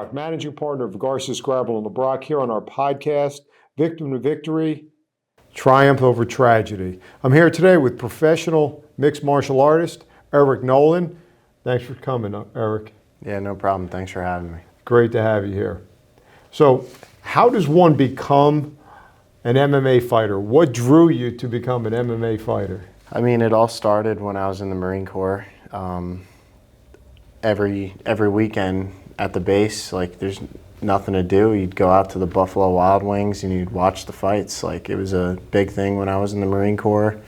LeBrocq, managing partner of Garces, Grabler, and LeBrocq, here on our podcast, Victim to Victory, Triumph Over Tragedy. I'm here today with professional mixed martial artist, Eric Nolan. Thanks for coming, Eric. Yeah, no problem. Thanks for having me. Great to have you here. So, how does one become an MMA fighter? What drew you to become an MMA fighter? I mean, it all started when I was in the Marine Corps. Every weekend at the base, like, there's nothing to do. You'd go out to the Buffalo Wild Wings and you'd watch the fights. Like, it was a big thing when I was in the Marine Corps.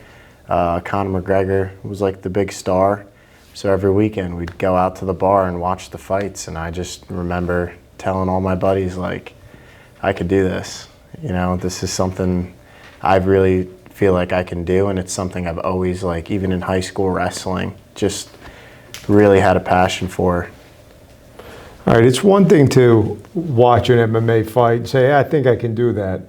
Conor McGregor was like the big star. So every weekend we'd go out to the bar and watch the fights. And I just remember telling all my buddies, like, I could do this. You know, this is something I really feel like I can do. And it's something I've always, like, even in high school wrestling, just really had a passion for. All right, it's one thing to watch an MMA fight and say, I think I can do that.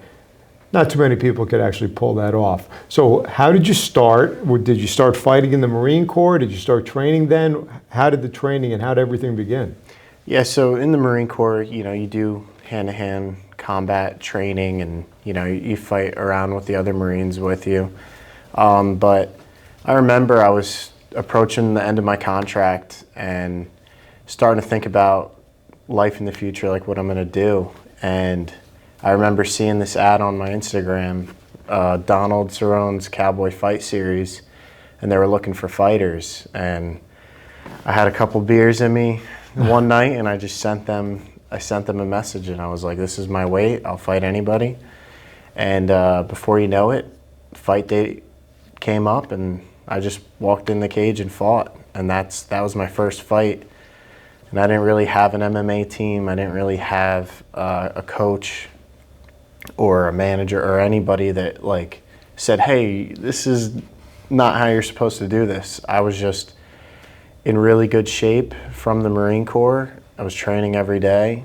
Not too many people could actually pull that off. So how did you start? Did you start fighting in the Marine Corps? Did you start training then? How did the training and how did everything begin? Yeah, so in the Marine Corps, you know, you do hand-to-hand combat training and, you know, you fight around with the other Marines with you. But I remember I was approaching the end of my contract and starting to think about life in the future, like what I'm going to do. And I remember seeing this ad on my Instagram, Donald Cerrone's Cowboy Fight Series, and they were looking for fighters. And I had a couple beers in me one night, and I just sent them a message, and I was like, this is my weight, I'll fight anybody. And before you know it, fight date came up, and I just walked in the cage and fought. And that was my first fight. And I didn't really have an MMA team. I didn't really have a coach or a manager or anybody that, like, said, hey, this is not how you're supposed to do this. I was just in really good shape from the Marine Corps. I was training every day,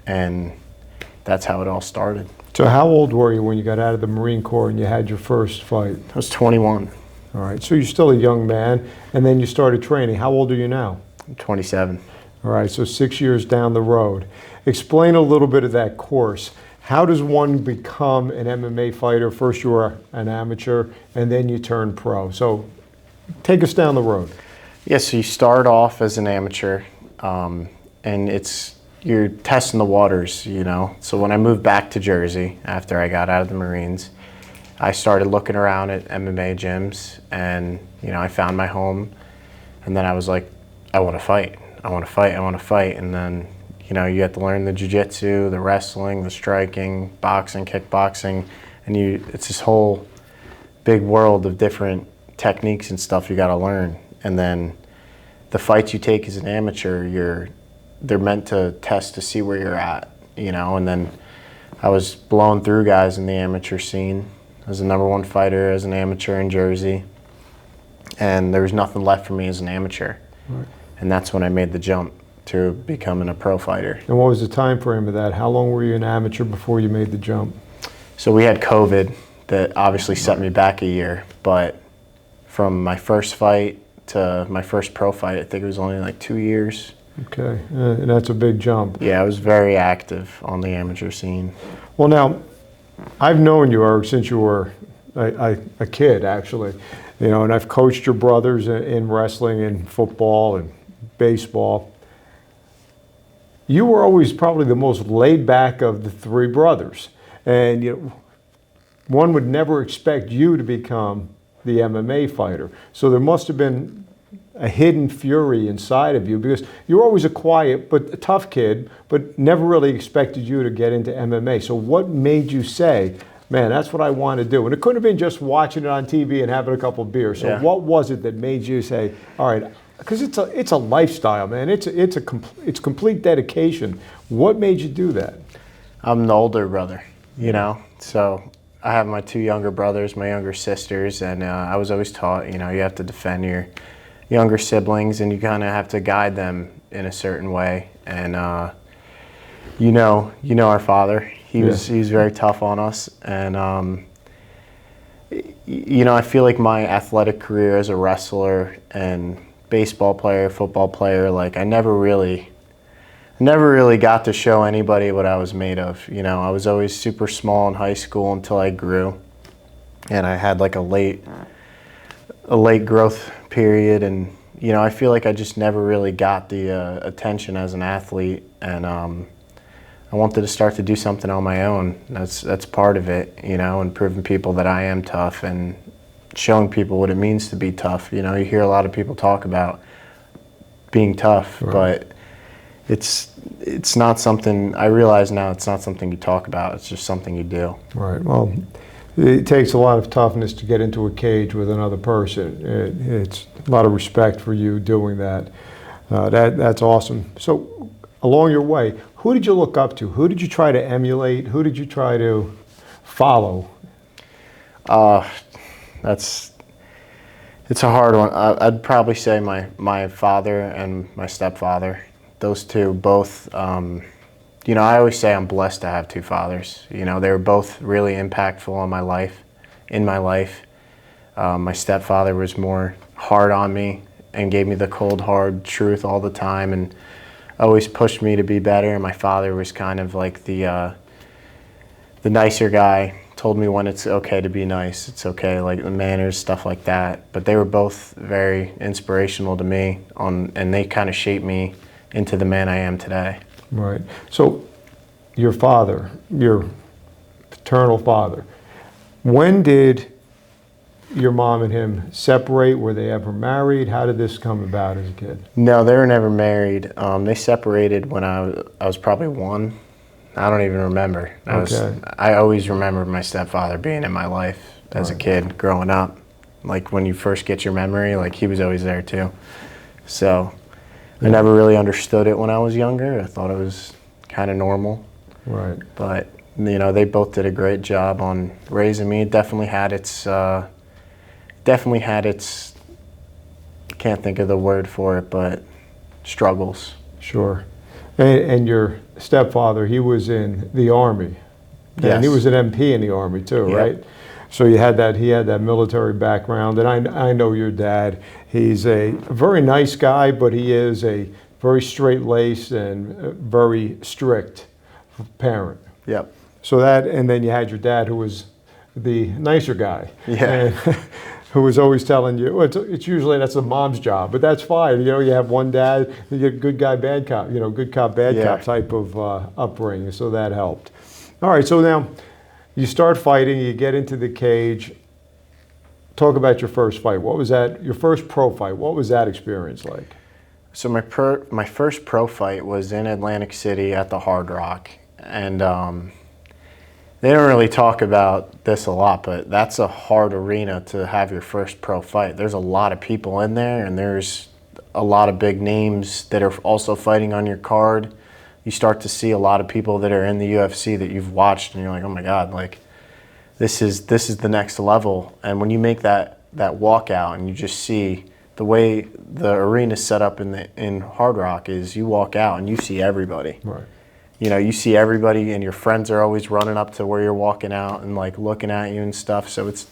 and that's how it all started. So how old were you when you got out of the Marine Corps and you had your first fight? I was 21. All right, so you're still a young man, and then you started training. How old are you now? I'm 27. All right, so 6 years down the road. Explain a little bit of that course. How does one become an MMA fighter? First you were an amateur, and then you turn pro. So take us down the road. Yeah, so you start off as an amateur, and you're testing the waters, you know. So when I moved back to Jersey after I got out of the Marines, I started looking around at MMA gyms, and, you know, I found my home, and then I was like, I want to fight. I want to fight, I want to fight. And then, you know, you have to learn the jiu-jitsu, the wrestling, the striking, boxing, kickboxing, and it's this whole big world of different techniques and stuff you got to learn. And then the fights you take as an amateur, they're meant to test to see where you're at, you know. And then I was blowing through guys in the amateur scene. I was the #1 fighter as an amateur in Jersey, and there was nothing left for me as an amateur. Right. And that's when I made the jump to becoming a pro fighter. And what was the time frame of that? How long were you an amateur before you made the jump? So we had COVID that obviously set me back a year, but from my first fight to my first pro fight, I think it was only like 2 years. Okay, and that's a big jump. Yeah, I was very active on the amateur scene. Well, now, I've known you, Eric, since you were a kid, actually. You know, and I've coached your brothers in wrestling and football and baseball. You were always probably the most laid back of the three brothers. And, you know, one would never expect you to become the MMA fighter. So there must have been a hidden fury inside of you, because you were always a quiet but a tough kid, but never really expected you to get into MMA. So what made you say, man, that's what I want to do? And it couldn't have been just watching it on TV and having a couple of beers. So What was it that made you say, all right, because it's a lifestyle, man. It's complete dedication. What made you do that? I'm the older brother, you know, so I have my 2 younger brothers, my younger sisters, and I was always taught, you know, you have to defend your younger siblings, and you kind of have to guide them in a certain way. And you know our father. He was very tough on us, and you know, I feel like my athletic career as a wrestler and baseball player, football player, like, I never really never really got to show anybody what I was made of. You know, I was always super small in high school until I grew, and I had like a late growth period, and you know, I feel like I just never really got the attention as an athlete, and I wanted to start to do something on my own. That's part of it, you know, and proving people that I am tough and showing people what it means to be tough. You know, you hear a lot of people talk about being tough, Right. but it's not something, I realize now it's not something you talk about, it's just something you do. Right. Well, it takes a lot of toughness to get into a cage with another person. It's a lot of respect for you doing that. That's awesome. So, along your way, who did you look up to? Who did you try to emulate? Who did you try to follow? It's a hard one. I'd probably say my father and my stepfather. Those two both, you know, I always say I'm blessed to have two fathers. You know, they were both really impactful on my life, in my life. My stepfather was more hard on me and gave me the cold, hard truth all the time and always pushed me to be better. And my father was kind of like the nicer guy, told me when it's okay to be nice, it's okay, like the manners, stuff like that. But they were both very inspirational to me, and they kind of shaped me into the man I am today. Right. So, your father, your paternal father, when did your mom and him separate? Were they ever married? How did this come about as a kid? No, they were never married. They separated when I was probably 1. I don't even remember. I always remember my stepfather being in my life as a kid growing up. Like when you first get your memory, like he was always there too. So I never really understood it when I was younger. I thought it was kind of normal. Right. But you know, they both did a great job on raising me. It definitely had its can't think of the word for it, but struggles. Sure. And your stepfather, he was in the Army. Yes. And he was an MP in the Army too, Yep. right? So he had that military background. And I know your dad. He's a very nice guy, but he is a very straight-laced and very strict parent. Yep. So that, and then you had your dad who was the nicer guy. Yeah. And, who was always telling you, well, it's usually that's the mom's job, but that's fine. You know, you have one dad, you get good guy, bad cop, you know, good cop, bad cop type of upbringing, so that helped. All right, so now you start fighting, you get into the cage. Talk about your first fight. What was that, your first pro fight? What was that experience like? So my first pro fight was in Atlantic City at the Hard Rock, and they don't really talk about this a lot, but that's a hard arena to have your first pro fight. There's a lot of people in there, and there's a lot of big names that are also fighting on your card. You start to see a lot of people that are in the UFC that you've watched, and you're like, oh my God, like this is the next level. And when you make that walkout, and you just see the way the arena's set up in Hard Rock is, you walk out and you see everybody. Right. You know, you see everybody, and your friends are always running up to where you're walking out and like looking at you and stuff. So it's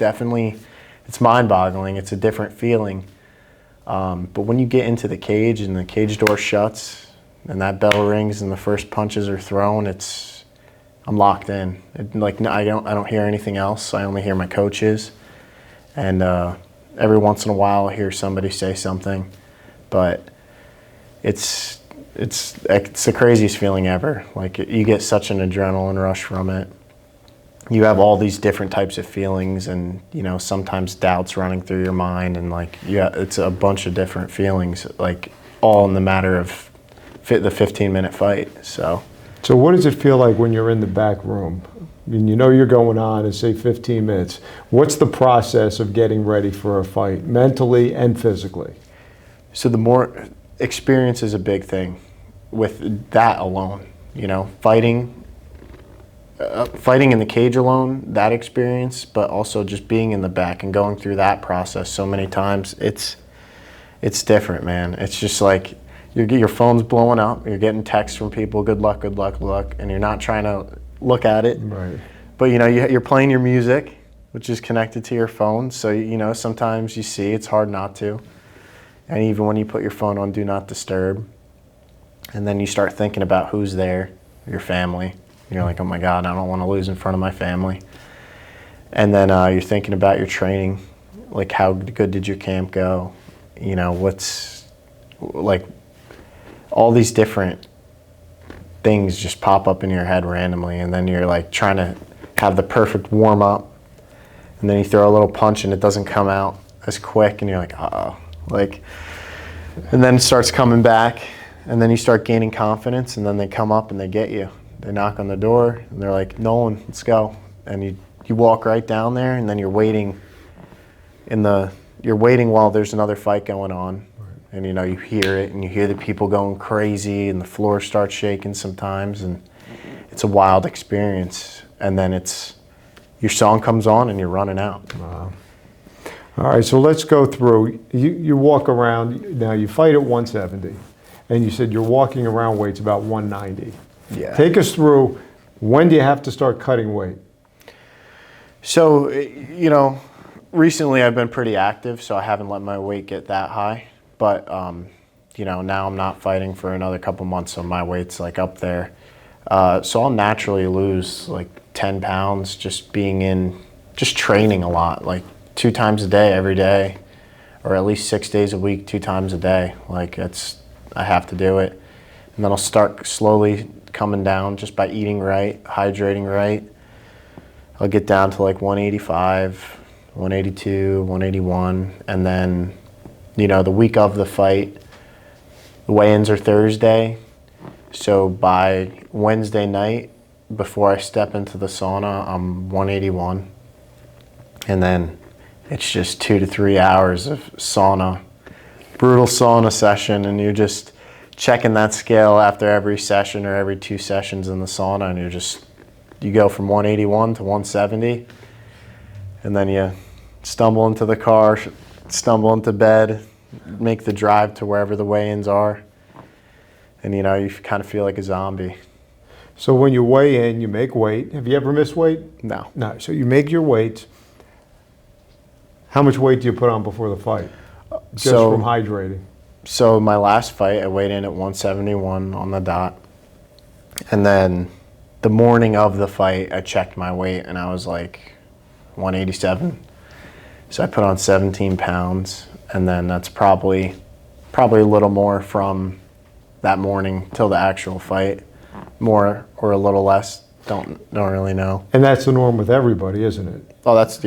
mind-boggling. It's a different feeling. But when you get into the cage and the cage door shuts and that bell rings and the first punches are thrown, I'm locked in. I don't hear anything else. I only hear my coaches, and every once in a while I hear somebody say something, but it's the craziest feeling ever. Like, you get such an adrenaline rush from it. You have all these different types of feelings, and you know, sometimes doubts running through your mind, and like, it's a bunch of different feelings, like all in the matter of the 15-minute fight. So what does it feel like when you're in the back room? I mean, you know you're going on in, say, 15 minutes. What's the process of getting ready for a fight, mentally and physically? So the more experience is a big thing with that alone. You know, fighting in the cage alone, that experience, but also just being in the back and going through that process so many times, it's different, man. It's just like your phone's blowing up, you're getting texts from people, good luck, good luck, good luck, and you're not trying to look at it. Right. But you know, you're playing your music, which is connected to your phone, so you know, sometimes you see, it's hard not to. And even when you put your phone on Do Not Disturb, And then you start thinking about who's there, your family. And you're like, oh my God, I don't want to lose in front of my family. And then you're thinking about your training, like how good did your camp go? You know, what's like all these different things just pop up in your head randomly, and then you're like trying to have the perfect warm up, and then you throw a little punch and it doesn't come out as quick, and you're like, uh-oh. Like, and then it starts coming back, and then you start gaining confidence, and then they come up and they get you. They knock on the door and they're like, Nolan, let's go. And you walk right down there, and then you're waiting while there's another fight going on. And you know, you hear it, and you hear the people going crazy, and the floor starts shaking sometimes, and it's a wild experience. And then your song comes on and you're running out. Wow. All right, so let's go through. You walk around, now you fight at 170, and you said you're walking around weights about 190. Yeah. Take us through, when do you have to start cutting weight? So, you know, recently I've been pretty active, so I haven't let my weight get that high. But, you know, now I'm not fighting for another couple months, so my weight's like up there. So I'll naturally lose like 10 pounds just just training a lot, like 2 times a day, every day, or at least 6 days a week, 2 times a day. Like I have to do it. And then I'll start slowly coming down just by eating right, hydrating right. I'll get down to like 185, 182, 181, and then, you know, the week of the fight, the weigh-ins are Thursday. So by Wednesday night, before I step into the sauna, I'm 181. And then it's just 2 to 3 hours of sauna, brutal sauna session, and you're just checking that scale after every session or every 2 sessions in the sauna, and you go from 181 to 170, and then you stumble into the car, stumble into bed, make the drive to wherever the weigh-ins are, and you know, you kind of feel like a zombie. So when you weigh in, you make weight. Have you ever missed weight? No. No. So you make your weight. How much weight do you put on before the fight? Just from hydrating. So my last fight, I weighed in at 171 on the dot. And then the morning of the fight, I checked my weight, and I was like 187. So I put on 17 pounds, and then that's probably a little more from that morning till the actual fight. More or a little less, don't really know. And that's the norm with everybody, isn't it? Oh, that's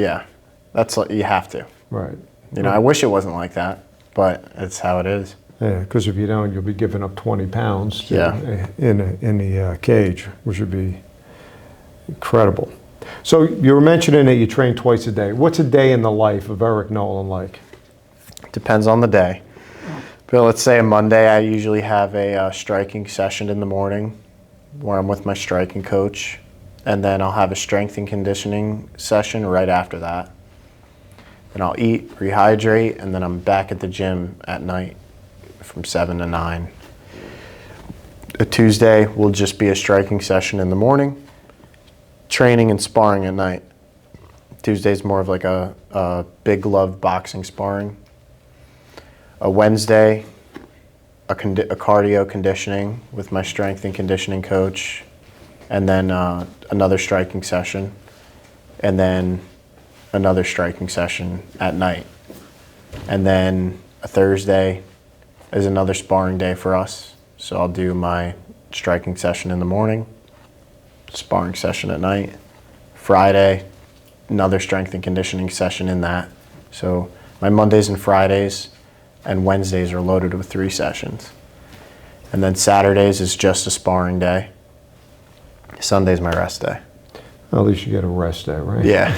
what you have to. Right. You know, I wish it wasn't like that, but it's how it is. Yeah, because if you don't, you'll be giving up 20 pounds Yeah. in the cage, which would be incredible. So you were mentioning that you train twice a day. What's a day in the life of Eric Nolan like? Depends on the day. But let's say a Monday, I usually have a striking session in the morning where I'm with my striking coach, and then I'll have a strength and conditioning session right after that. Then I'll eat, rehydrate, and then I'm back at the gym at night from 7 to 9. A Tuesday will just be a striking session in the morning, training and sparring at night. Tuesday's more of like a big glove boxing sparring. A Wednesday, a cardio conditioning with my strength and conditioning coach, and then another striking session, and then another striking session at night. And then a Thursday is another sparring day for us. So I'll do my striking session in the morning, sparring session at night. Friday, another strength and conditioning session in that. So my Mondays and Fridays and Wednesdays are loaded with 3 sessions. And then Saturdays is just a sparring day. Sunday's my rest day. Well, at least you get a rest day, right? Yeah.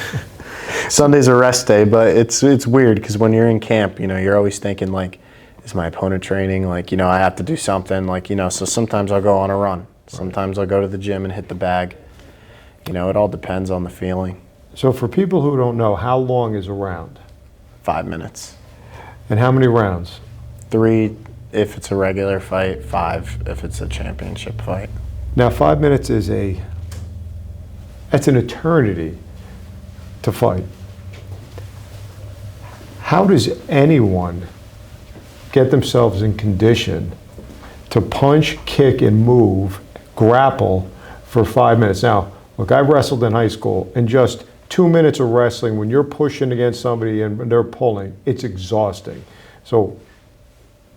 Sunday's a rest day, but it's weird because when you're in camp, you know, you're always thinking like, is my opponent training? Like, you know, I have to do something, like, you know, so sometimes I'll go on a run. Sometimes I'll go to the gym and hit the bag. You know, it all depends on the feeling. So for people who don't know, how long is a round? 5 minutes. And how many rounds? 3 if it's a regular fight, 5 if it's a championship fight. Now 5 minutes is that's an eternity to fight. How does anyone get themselves in condition to to punch, kick, and move, grapple for 5 minutes. Now, look, I wrestled in high school, and just 2 minutes of wrestling, when you're pushing against somebody and they're pulling, it's exhausting. So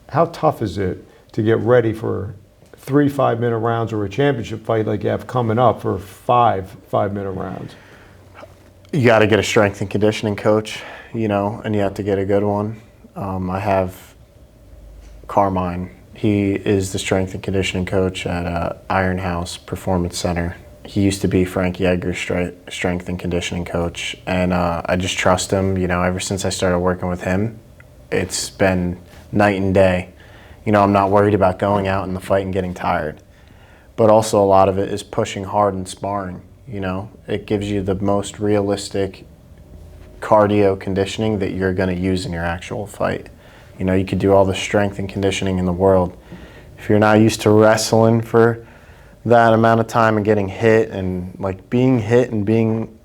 how tough is it to get ready for 3 5-minute rounds or a championship fight like you have coming up for 5-minute rounds? You got to get a strength and conditioning coach, you know, and you have to get a good one. I have Carmine. He is the strength and conditioning coach at Iron House Performance Center. He used to be Frankie Edgar's strength and conditioning coach, and I just trust him. You know, ever since I started working with him, it's been night and day. You know, I'm not worried about going out in the fight and getting tired, but also a lot of it is pushing hard and sparring. You know, it gives you the most realistic cardio conditioning that you're going to use in your actual fight. You know, you could do all the strength and conditioning in the world. If you're not used to wrestling for that amount of time and getting hit, and like being hit and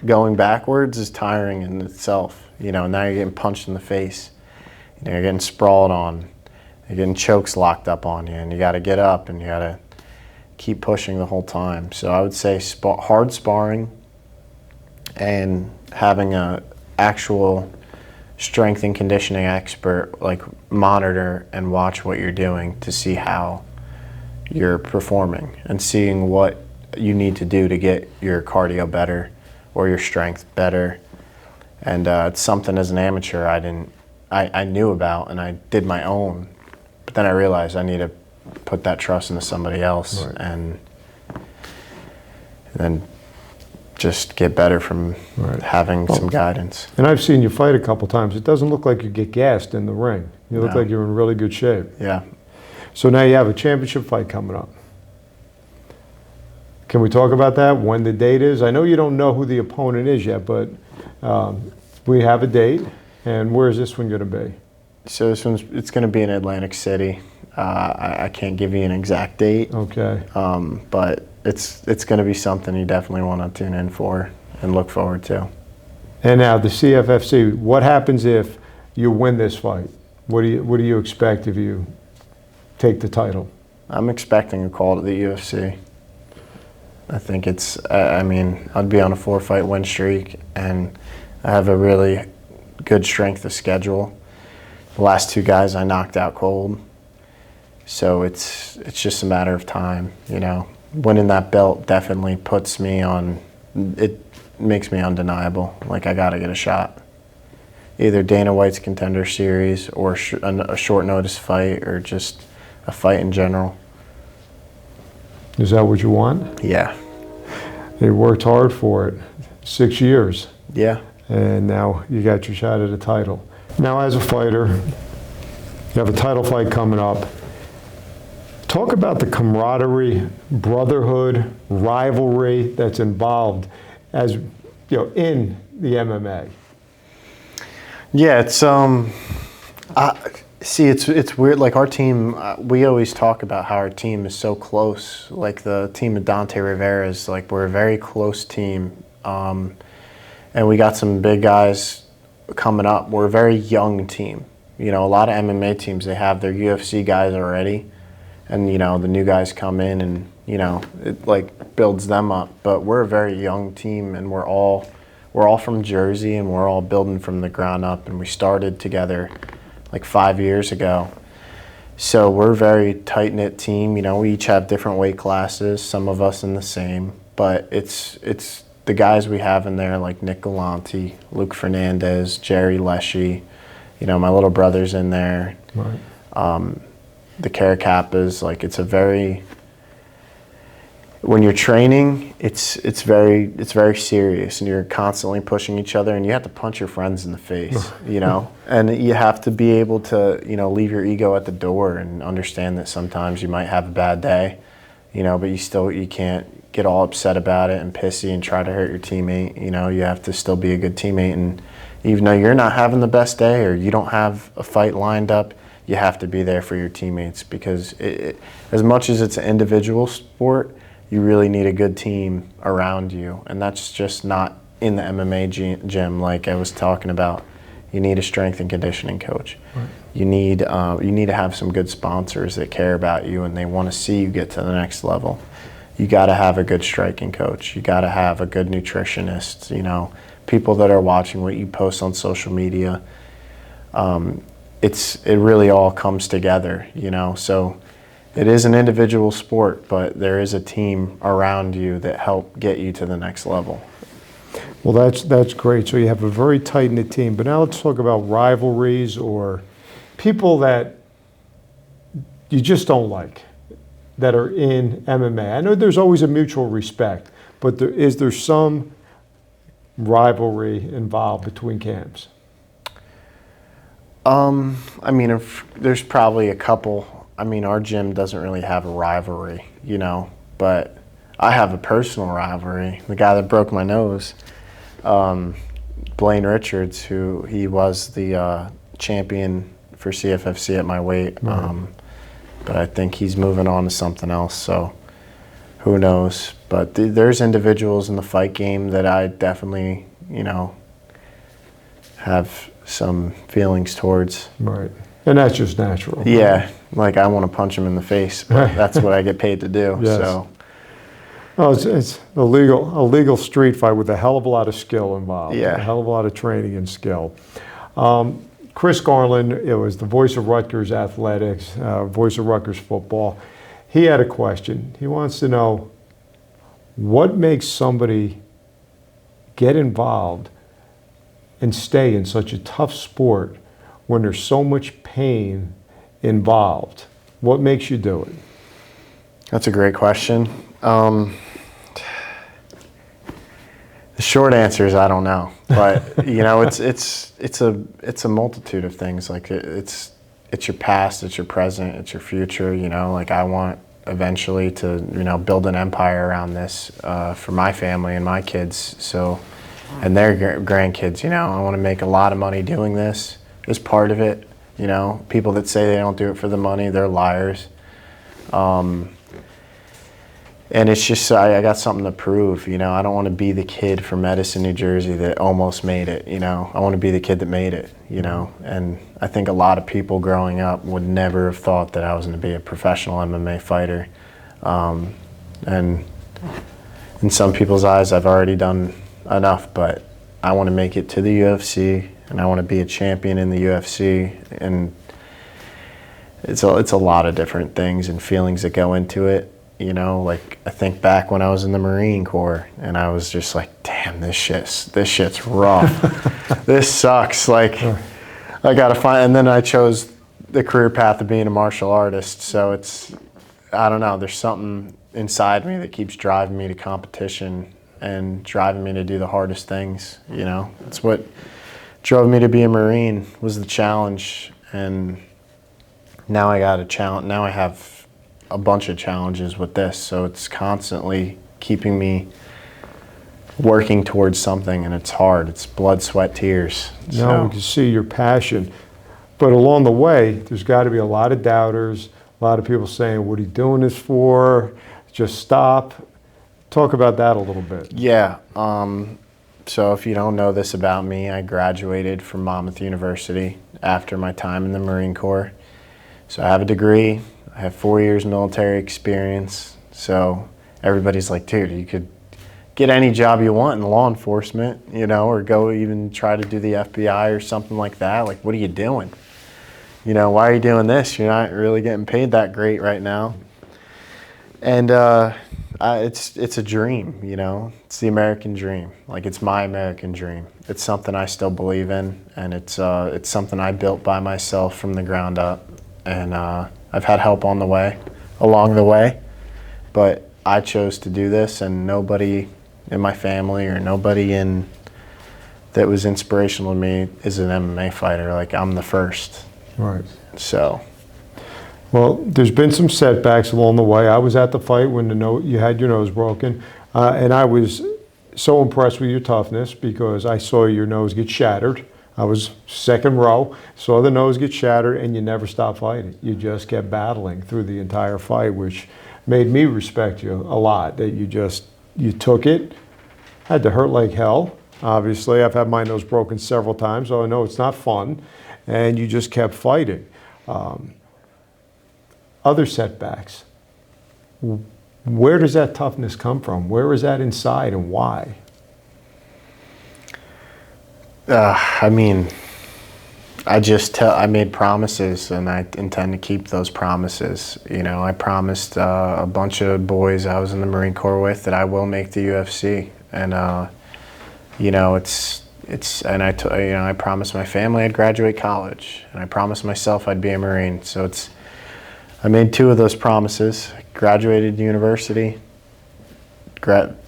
going backwards is tiring in itself. You know, now you're getting punched in the face. You know, you're getting sprawled on. You're getting chokes locked up on you, and you got to get up and you got to keep pushing the whole time. So I would say hard sparring and having a actual strength and conditioning expert like monitor and watch what you're doing to see how you're performing and seeing what you need to do to get your cardio better or your strength better. And it's something as an amateur I knew about, and I did my own, but then I realized I need to put that trust into somebody else. Right. and then just get better from having some guidance. And I've seen you fight a couple times. It doesn't look like you get gassed in the ring. You look No. like you're in really good shape. Yeah. So now you have a championship fight coming up. Can we talk about that, when the date is? I know you don't know who the opponent is yet, but we have a date. And where is this one going to be? So it's going to be in Atlantic City. I can't give you an exact date. Okay. But it's going to be something you definitely want to tune in for and look forward to. And now the CFFC, what happens if you win this fight? What do you expect if you take the title? I'm expecting a call to the UFC. I think I mean, I'd be on a 4-fight win streak, and I have a really good strength of schedule. The last 2 guys I knocked out cold. So it's just a matter of time, you know. Winning that belt definitely puts me on, it makes me undeniable. Like, I got to get a shot. Either Dana White's Contender Series or a short notice fight or just a fight in general. Is that what you want? Yeah. You worked hard for it, 6 years. Yeah. And now you got your shot at a title. Now, as a fighter, you have a title fight coming up. Talk about the camaraderie, brotherhood, rivalry that's involved as you know in the MMA. Yeah, it's it's weird. Like, our team, we always talk about how our team is so close. Like, the team of Dante Rivera's, like, we're a very close team, and we got some big guys coming up. We're a very young team. You know, a lot of MMA teams, they have their UFC guys already, and you know the new guys come in, and you know it like builds them up. But we're a very young team, and we're all from Jersey, and we're all building from the ground up. And we started together like 5 years ago. So we're a very tight-knit team. You know, we each have different weight classes, some of us in the same, but it's the guys we have in there, like Nick Galante, Luke Fernandez, Jerry Leshy, you know, my little brother's in there. Right. The Caracapas, like, it's a very, when you're training, it's very serious, and you're constantly pushing each other, and you have to punch your friends in the face, you know, and you have to be able to, you know, leave your ego at the door and understand that sometimes you might have a bad day, you know, but you can't get all upset about it and pissy and try to hurt your teammate. You know, you have to still be a good teammate, and even though you're not having the best day or you don't have a fight lined up, you have to be there for your teammates, because as much as it's an individual sport, you really need a good team around you, and that's just not in the MMA gym like I was talking about. You need a strength and conditioning coach. Right. You need to have some good sponsors that care about you and they want to see you get to the next level. You got to have a good striking coach. You got to have a good nutritionist. You know, people that are watching what you post on social media. It really all comes together. You know, so it is an individual sport, but there is a team around you that help get you to the next level. Well, that's great. So you have a very tight-knit team. But now let's talk about rivalries or people that you just don't like that are in MMA. I know there's always a mutual respect, but is there some rivalry involved between camps? I mean, there's probably a couple. I mean, our gym doesn't really have a rivalry, you know, but I have a personal rivalry. The guy that broke my nose, Blaine Richards, he was the champion for CFFC at my weight. Right. But I think he's moving on to something else, so who knows. But there's individuals in the fight game that I definitely, you know, have some feelings towards. Right. And that's just natural. Yeah, like I want to punch him in the face, but that's what I get paid to do. Yes. So. Oh, it's a legal street fight with a hell of a lot of skill involved. Yeah. A hell of a lot of training and skill. Chris Garland, it was the voice of Rutgers athletics, voice of Rutgers football. He had a question. He wants to know what makes somebody get involved and stay in such a tough sport when there's so much pain involved. What makes you do it? That's a great question. The short answer is I don't know, but you know, it's a multitude of things. Like it's your past, it's your present, it's your future. You know, like I want eventually to, you know, build an empire around this for my family and my kids. So, and their grandkids. You know, I want to make a lot of money doing this. As part of it. You know, people that say they don't do it for the money, they're liars. And it's just, I got something to prove, you know. I don't want to be the kid from Medicine, New Jersey that almost made it, you know. I want to be the kid that made it, you know. And I think a lot of people growing up would never have thought that I was going to be a professional MMA fighter. And in some people's eyes, I've already done enough, but I want to make it to the UFC, and I want to be a champion in the UFC. And it's a lot of different things and feelings that go into it. You know, like I think back when I was in the Marine Corps and I was just like, damn, this shit's rough. This sucks. Like I gotta find, and then I chose the career path of being a martial artist. So I don't know, there's something inside me that keeps driving me to competition and driving me to do the hardest things, you know. It's what drove me to be a Marine, was the challenge. And now I got a challenge, now I have a bunch of challenges with this, so it's constantly keeping me working towards something, and it's hard. It's blood, sweat, tears. No, we can see your passion. But along the way, there's got to be a lot of doubters, a lot of people saying, what are you doing this for? Just stop. Talk about that a little bit. Yeah. So if you don't know this about me, I graduated from Monmouth University after my time in the Marine Corps. So I have a degree. I have 4 years military experience, so everybody's like, dude, you could get any job you want in law enforcement, you know, or go even try to do the FBI or something like that. Like, what are you doing? You know, why are you doing this? You're not really getting paid that great right now. And it's a dream, you know. It's the American dream. Like, it's my American dream. It's something I still believe in, and it's something I built by myself from the ground up. And I've had help along the way, but I chose to do this, and nobody in my family or nobody that was inspirational to me is an MMA fighter. Like, I'm the first. Right. So. Well, there's been some setbacks along the way. I was at the fight when you had your nose broken, and I was so impressed with your toughness because I saw your nose get shattered. I was second row, saw the nose get shattered, and you never stopped fighting. You just kept battling through the entire fight, which made me respect you a lot, that you took it. Had to hurt like hell, obviously. I've had my nose broken several times, so I know it's not fun. and you just kept fighting. Other setbacks, where does that toughness come from? Where is that inside and why? I mean, I made promises and I intend to keep those promises. You know, I promised a bunch of boys I was in the Marine Corps with that I will make the UFC. And, you know, I promised my family I'd graduate college, and I promised myself I'd be a Marine. So I made 2 of those promises. Graduated university,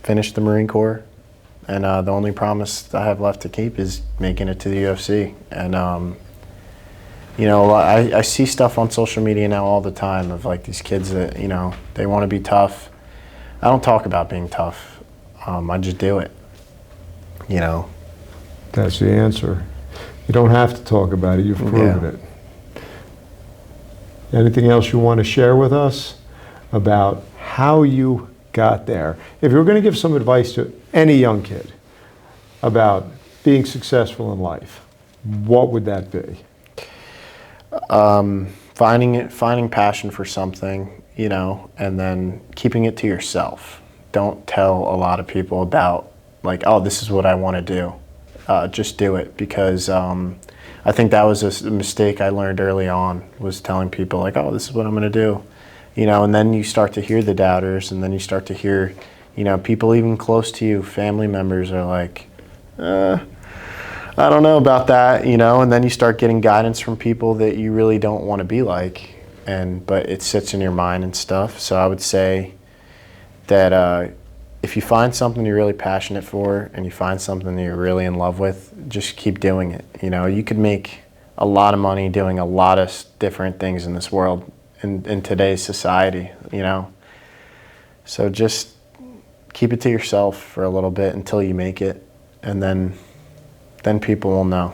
finished the Marine Corps, and the only promise I have left to keep is making it to the UFC. And you know, I see stuff on social media now all the time of like these kids that, you know, they want to be tough. I don't talk about being tough. I just do it. You know. That's the answer. You don't have to talk about it. You've proven it. Anything else you want to share with us about how you got there? If you were going to give some advice to any young kid about being successful in life, what would that be? Finding passion for something, you know, and then keeping it to yourself. Don't tell a lot of people about like, oh, this is what I want to do. Just do it, because I think that was a mistake I learned early on, was telling people like, oh, this is what I'm going to do, you know, and then you start to hear the doubters, and then you start to hear, you know, people even close to you, family members are like, I don't know about that, you know, and then you start getting guidance from people that you really don't want to be like, but it sits in your mind and stuff. So I would say that if you find something you're really passionate for and you find something that you're really in love with, just keep doing it. You know, you could make a lot of money doing a lot of different things in this world, in today's society, you know. So just keep it to yourself for a little bit until you make it, and then people will know.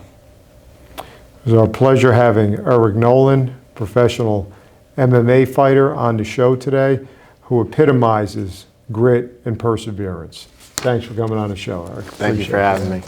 It was our pleasure having Eric Nolan, professional MMA fighter, on the show today, who epitomizes grit and perseverance. Thanks for coming on the show, Eric. Thank you for having me.